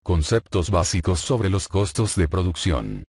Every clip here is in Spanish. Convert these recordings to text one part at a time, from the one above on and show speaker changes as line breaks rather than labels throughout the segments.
Conceptos básicos sobre los costos de producción.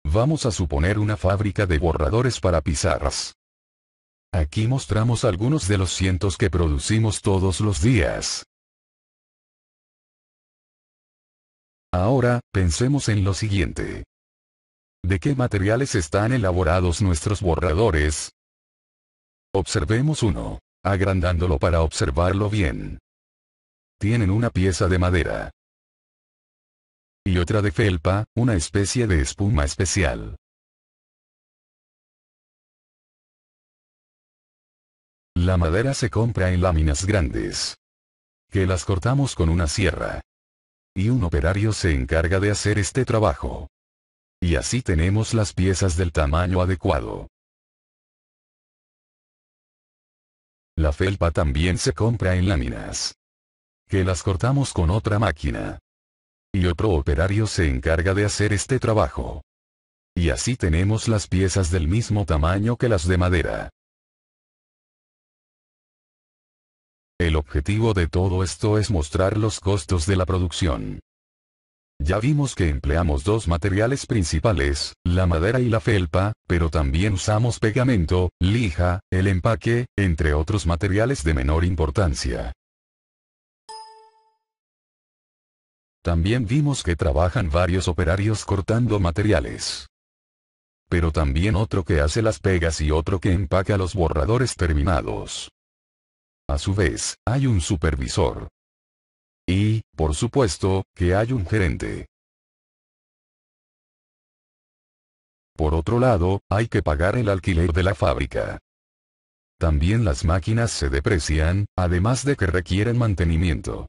Vamos a suponer una fábrica de borradores para pizarras. Aquí mostramos algunos de los cientos que producimos todos los días. Ahora, pensemos en lo siguiente. ¿De qué materiales están elaborados nuestros borradores? Observemos uno, agrandándolo para observarlo bien. Tienen una pieza de madera. Y otra de felpa, una especie de espuma especial. La madera se compra en láminas grandes, que las cortamos con una sierra. Y un operario se encarga de hacer este trabajo. Y así tenemos las piezas del tamaño adecuado. La felpa también se compra en láminas, que las cortamos con otra máquina. Y otro operario se encarga de hacer este trabajo. Y así tenemos las piezas del mismo tamaño que las de madera. El objetivo de todo esto es mostrar los costos de la producción. Ya vimos que empleamos dos materiales principales, la madera y la felpa, pero también usamos pegamento, lija, el empaque, entre otros materiales de menor importancia. También vimos que trabajan varios operarios cortando materiales. Pero también otro que hace las pegas y otro que empaca los borradores terminados. A su vez, hay un supervisor. Y, por supuesto, que hay un gerente. Por otro lado, hay que pagar el alquiler de la fábrica. También las máquinas se deprecian, además de que requieren mantenimiento.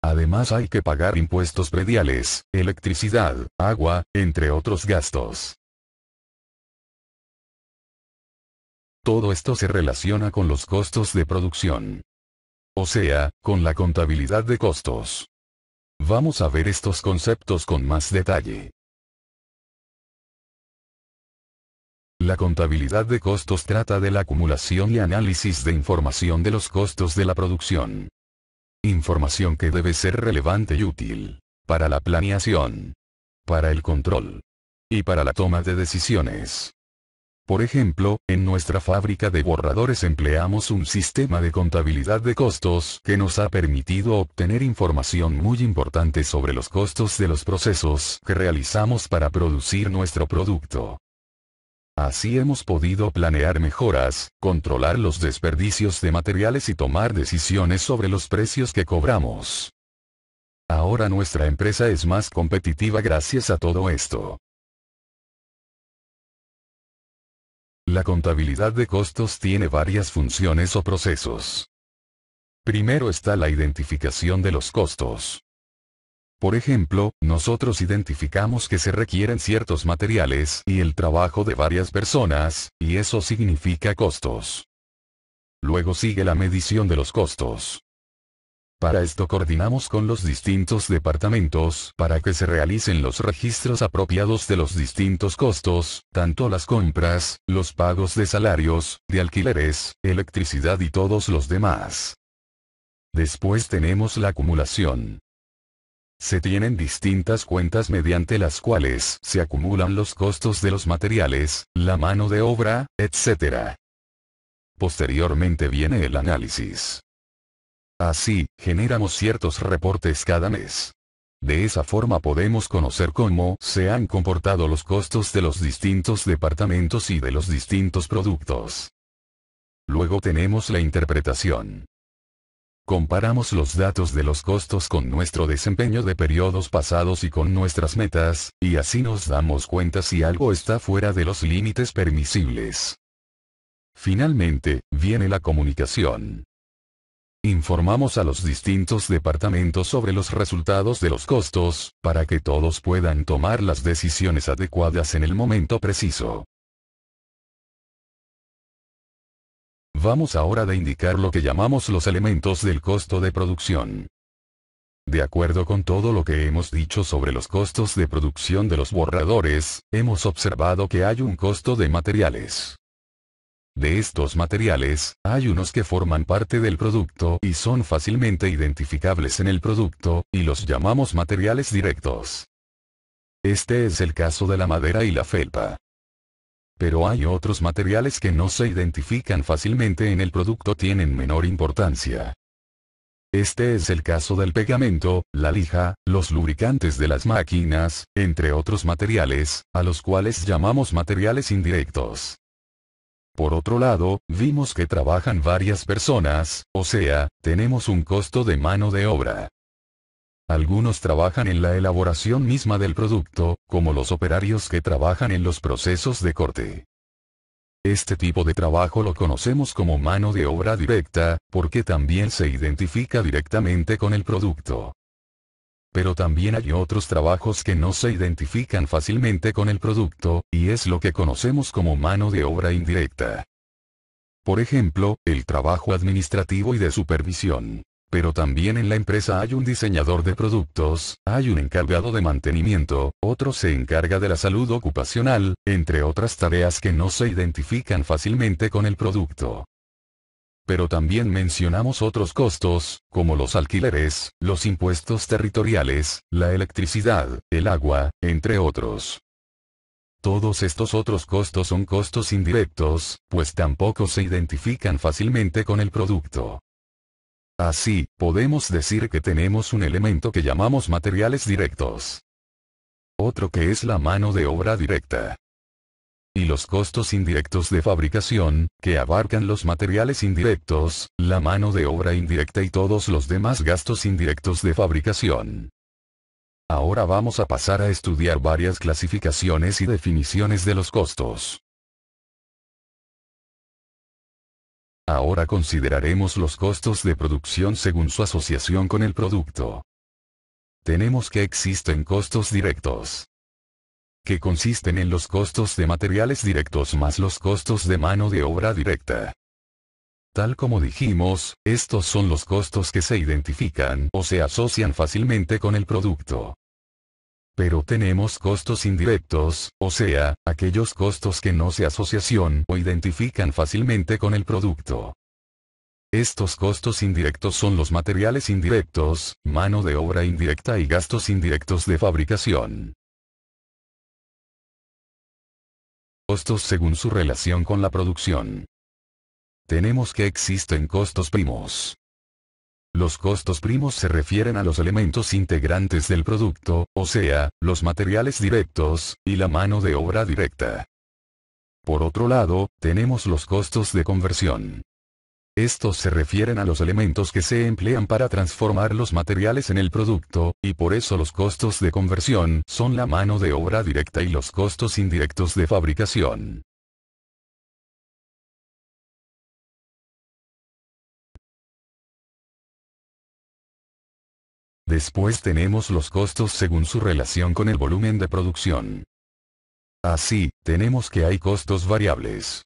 Además hay que pagar impuestos prediales, electricidad, agua, entre otros gastos. Todo esto se relaciona con los costos de producción. O sea, con la contabilidad de costos. Vamos a ver estos conceptos con más detalle. La contabilidad de costos trata de la acumulación y análisis de información de los costos de la producción. Información que debe ser relevante y útil para la planeación, para el control y para la toma de decisiones. Por ejemplo, en nuestra fábrica de borradores empleamos un sistema de contabilidad de costos que nos ha permitido obtener información muy importante sobre los costos de los procesos que realizamos para producir nuestro producto. Así hemos podido planear mejoras, controlar los desperdicios de materiales y tomar decisiones sobre los precios que cobramos. Ahora nuestra empresa es más competitiva gracias a todo esto. La contabilidad de costos tiene varias funciones o procesos. Primero está la identificación de los costos. Por ejemplo, nosotros identificamos que se requieren ciertos materiales y el trabajo de varias personas, y eso significa costos. Luego sigue la medición de los costos. Para esto coordinamos con los distintos departamentos para que se realicen los registros apropiados de los distintos costos, tanto las compras, los pagos de salarios, de alquileres, electricidad y todos los demás. Después tenemos la acumulación. Se tienen distintas cuentas mediante las cuales se acumulan los costos de los materiales, la mano de obra, etc. Posteriormente viene el análisis. Así, generamos ciertos reportes cada mes. De esa forma podemos conocer cómo se han comportado los costos de los distintos departamentos y de los distintos productos. Luego tenemos la interpretación. Comparamos los datos de los costos con nuestro desempeño de periodos pasados y con nuestras metas, y así nos damos cuenta si algo está fuera de los límites permisibles. Finalmente, viene la comunicación. Informamos a los distintos departamentos sobre los resultados de los costos, para que todos puedan tomar las decisiones adecuadas en el momento preciso. Vamos ahora a indicar lo que llamamos los elementos del costo de producción. De acuerdo con todo lo que hemos dicho sobre los costos de producción de los borradores, hemos observado que hay un costo de materiales. De estos materiales, hay unos que forman parte del producto y son fácilmente identificables en el producto, y los llamamos materiales directos. Este es el caso de la madera y la felpa. Pero hay otros materiales que no se identifican fácilmente en el producto, tienen menor importancia. Este es el caso del pegamento, la lija, los lubricantes de las máquinas, entre otros materiales, a los cuales llamamos materiales indirectos. Por otro lado, vimos que trabajan varias personas, o sea, tenemos un costo de mano de obra. Algunos trabajan en la elaboración misma del producto, como los operarios que trabajan en los procesos de corte. Este tipo de trabajo lo conocemos como mano de obra directa, porque también se identifica directamente con el producto. Pero también hay otros trabajos que no se identifican fácilmente con el producto, y es lo que conocemos como mano de obra indirecta. Por ejemplo, el trabajo administrativo y de supervisión. Pero también en la empresa hay un diseñador de productos, hay un encargado de mantenimiento, otro se encarga de la salud ocupacional, entre otras tareas que no se identifican fácilmente con el producto. Pero también mencionamos otros costos, como los alquileres, los impuestos territoriales, la electricidad, el agua, entre otros. Todos estos otros costos son costos indirectos, pues tampoco se identifican fácilmente con el producto. Así, podemos decir que tenemos un elemento que llamamos materiales directos. Otro que es la mano de obra directa. Y los costos indirectos de fabricación, que abarcan los materiales indirectos, la mano de obra indirecta y todos los demás gastos indirectos de fabricación. Ahora vamos a pasar a estudiar varias clasificaciones y definiciones de los costos. Ahora consideraremos los costos de producción según su asociación con el producto. Tenemos que existen costos directos, que consisten en los costos de materiales directos más los costos de mano de obra directa. Tal como dijimos, estos son los costos que se identifican o se asocian fácilmente con el producto. Pero tenemos costos indirectos, o sea, aquellos costos que no se asocian o identifican fácilmente con el producto. Estos costos indirectos son los materiales indirectos, mano de obra indirecta y gastos indirectos de fabricación. Costos según su relación con la producción. Tenemos que existen costos primos. Los costos primos se refieren a los elementos integrantes del producto, o sea, los materiales directos, y la mano de obra directa. Por otro lado, tenemos los costos de conversión. Estos se refieren a los elementos que se emplean para transformar los materiales en el producto, y por eso los costos de conversión son la mano de obra directa y los costos indirectos de fabricación. Después tenemos los costos según su relación con el volumen de producción. Así, tenemos que hay costos variables.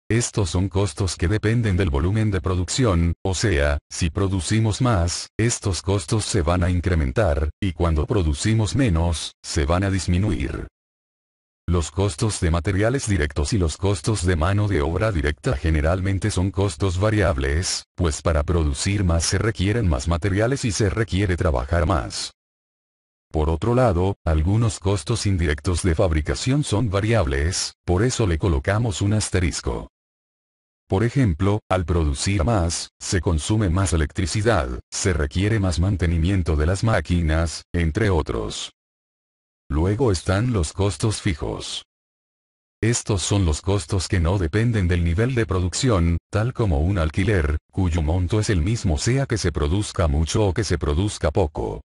Estos son costos que dependen del volumen de producción, o sea, si producimos más, estos costos se van a incrementar, y cuando producimos menos, se van a disminuir. Los costos de materiales directos y los costos de mano de obra directa generalmente son costos variables, pues para producir más se requieren más materiales y se requiere trabajar más. Por otro lado, algunos costos indirectos de fabricación son variables, por eso le colocamos un asterisco. Por ejemplo, al producir más, se consume más electricidad, se requiere más mantenimiento de las máquinas, entre otros. Luego están los costos fijos. Estos son los costos que no dependen del nivel de producción, tal como un alquiler, cuyo monto es el mismo sea que se produzca mucho o que se produzca poco.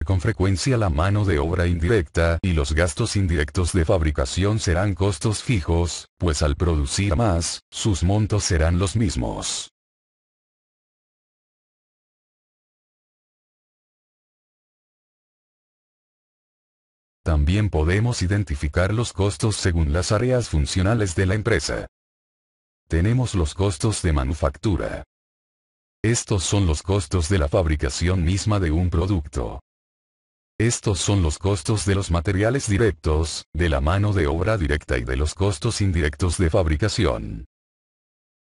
Con frecuencia la mano de obra indirecta y los gastos indirectos de fabricación serán costos fijos, pues al producir más, sus montos serán los mismos. También podemos identificar los costos según las áreas funcionales de la empresa. Tenemos los costos de manufactura. Estos son los costos de la fabricación misma de un producto. Estos son los costos de los materiales directos, de la mano de obra directa y de los costos indirectos de fabricación.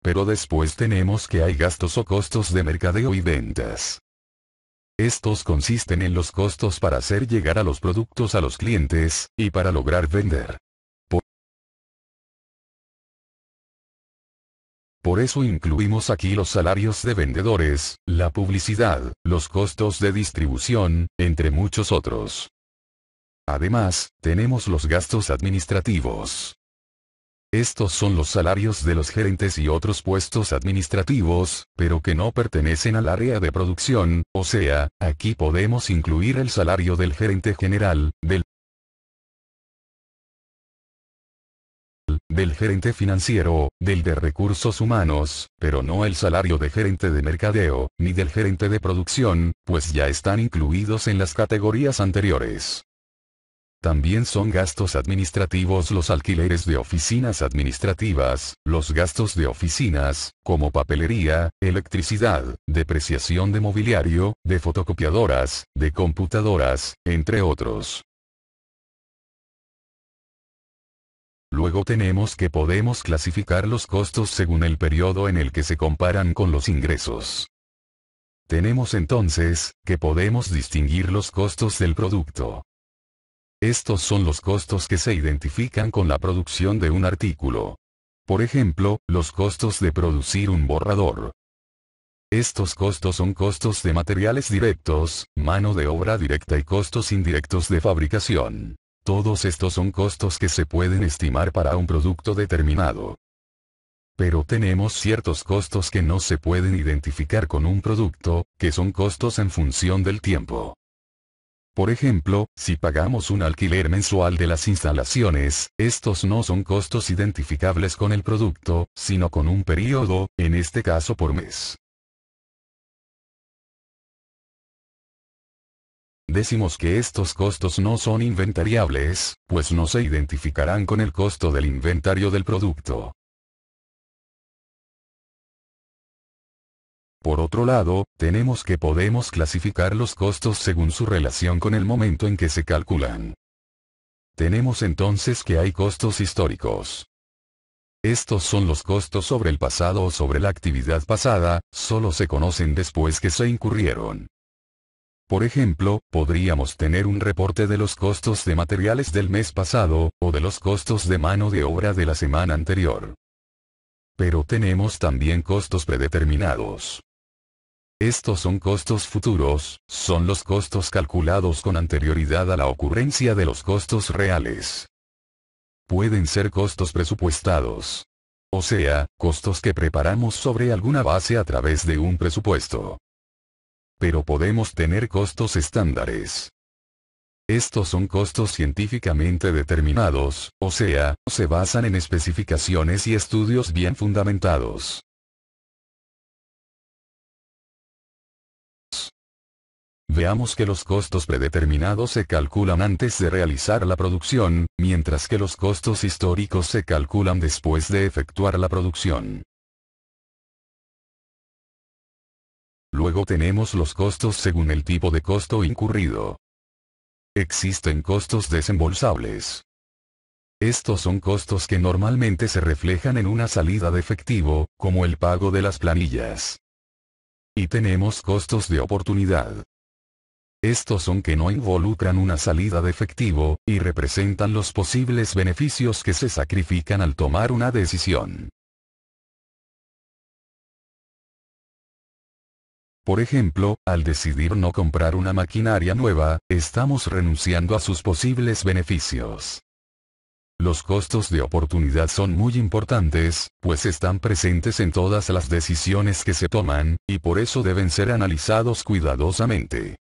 Pero después tenemos que hay gastos o costos de mercadeo y ventas. Estos consisten en los costos para hacer llegar a los productos a los clientes, y para lograr vender. Por eso incluimos aquí los salarios de vendedores, la publicidad, los costos de distribución, entre muchos otros. Además, tenemos los gastos administrativos. Estos son los salarios de los gerentes y otros puestos administrativos, pero que no pertenecen al área de producción, o sea, aquí podemos incluir el salario del gerente general, del gerente financiero, del de recursos humanos, pero no el salario de gerente de mercadeo, ni del gerente de producción, pues ya están incluidos en las categorías anteriores. También son gastos administrativos los alquileres de oficinas administrativas, los gastos de oficinas, como papelería, electricidad, depreciación de mobiliario, de fotocopiadoras, de computadoras, entre otros. Luego tenemos que podemos clasificar los costos según el periodo en el que se comparan con los ingresos. Tenemos entonces, que podemos distinguir los costos del producto. Estos son los costos que se identifican con la producción de un artículo. Por ejemplo, los costos de producir un borrador. Estos costos son costos de materiales directos, mano de obra directa y costos indirectos de fabricación. Todos estos son costos que se pueden estimar para un producto determinado. Pero tenemos ciertos costos que no se pueden identificar con un producto, que son costos en función del tiempo. Por ejemplo, si pagamos un alquiler mensual de las instalaciones, estos no son costos identificables con el producto, sino con un periodo, en este caso por mes. Decimos que estos costos no son inventariables, pues no se identificarán con el costo del inventario del producto. Por otro lado, tenemos que podemos clasificar los costos según su relación con el momento en que se calculan. Tenemos entonces que hay costos históricos. Estos son los costos sobre el pasado o sobre la actividad pasada, solo se conocen después que se incurrieron. Por ejemplo, podríamos tener un reporte de los costos de materiales del mes pasado, o de los costos de mano de obra de la semana anterior. Pero tenemos también costos predeterminados. Estos son costos futuros, son los costos calculados con anterioridad a la ocurrencia de los costos reales. Pueden ser costos presupuestados. O sea, costos que preparamos sobre alguna base a través de un presupuesto. Pero podemos tener costos estándares. Estos son costos científicamente determinados, o sea, se basan en especificaciones y estudios bien fundamentados. Veamos que los costos predeterminados se calculan antes de realizar la producción, mientras que los costos históricos se calculan después de efectuar la producción. Luego tenemos los costos según el tipo de costo incurrido. Existen costos desembolsables. Estos son costos que normalmente se reflejan en una salida de efectivo, como el pago de las planillas. Y tenemos costos de oportunidad. Estos son que no involucran una salida de efectivo, y representan los posibles beneficios que se sacrifican al tomar una decisión. Por ejemplo, al decidir no comprar una maquinaria nueva, estamos renunciando a sus posibles beneficios. Los costos de oportunidad son muy importantes, pues están presentes en todas las decisiones que se toman, y por eso deben ser analizados cuidadosamente.